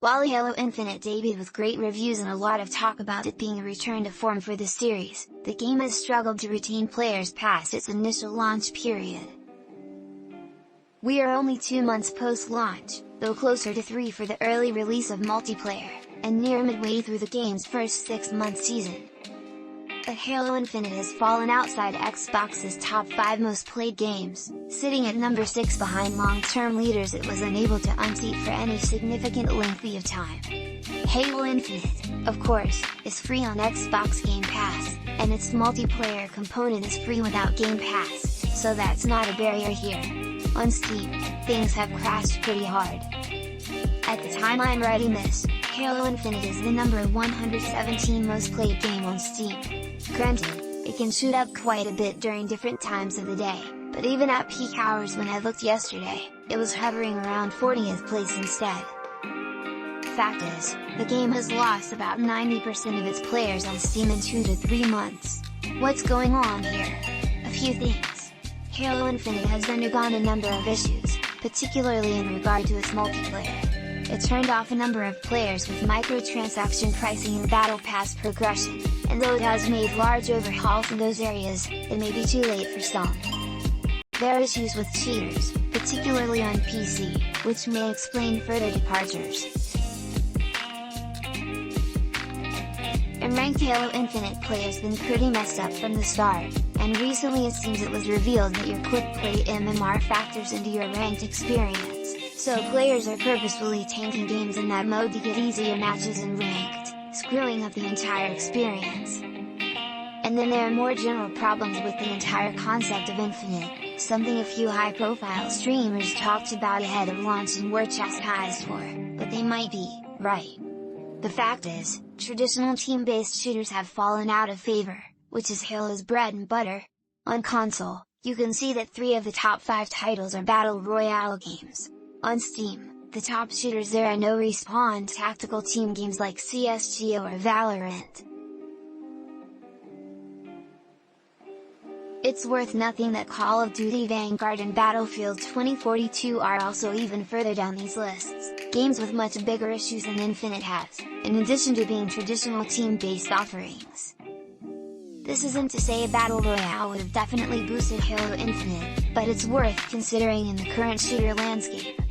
While Halo Infinite debuted with great reviews and a lot of talk about it being a return to form for the series, the game has struggled to retain players past its initial launch period. We are only 2 months post-launch, though closer to 3 for the early release of multiplayer, and near midway through the game's first 6-month season. But Halo Infinite has fallen outside Xbox's top 5 most played games, sitting at number 6 behind long-term leaders it was unable to unseat for any significant length of time. Halo Infinite, of course, is free on Xbox Game Pass, and its multiplayer component is free without Game Pass, so that's not a barrier here. On Steam, things have crashed pretty hard. At the time I'm writing this, Halo Infinite is the number 117 most played game on Steam. Granted, it can shoot up quite a bit during different times of the day, but even at peak hours when I looked yesterday, it was hovering around 40th place instead. Fact is, the game has lost about 90% of its players on Steam in 2 to 3 months. What's going on here? A few things. Halo Infinite has undergone a number of issues, particularly in regard to its multiplayer. It turned off a number of players with microtransaction pricing and battle pass progression, and though it has made large overhauls in those areas, it may be too late for some. There are issues with cheaters, particularly on PC, which may explain further departures. In ranked Halo Infinite play has been pretty messed up from the start, and recently it seems it was revealed that your quick play MMR factors into your ranked experience. So players are purposefully tanking games in that mode to get easier matches in ranked, screwing up the entire experience. And then there are more general problems with the entire concept of Infinite, something a few high-profile streamers talked about ahead of launch and were chastised for, but they might be right. The fact is, traditional team-based shooters have fallen out of favor, which is Halo's bread and butter. On console, you can see that 3 of the top 5 titles are Battle Royale games. On Steam, the top shooters there are no Respawn tactical team games like CSGO or Valorant. It's worth noting that Call of Duty Vanguard and Battlefield 2042 are also even further down these lists, games with much bigger issues than Infinite has, in addition to being traditional team-based offerings. This isn't to say a Battle Royale would have definitely boosted Halo Infinite, but it's worth considering in the current shooter landscape.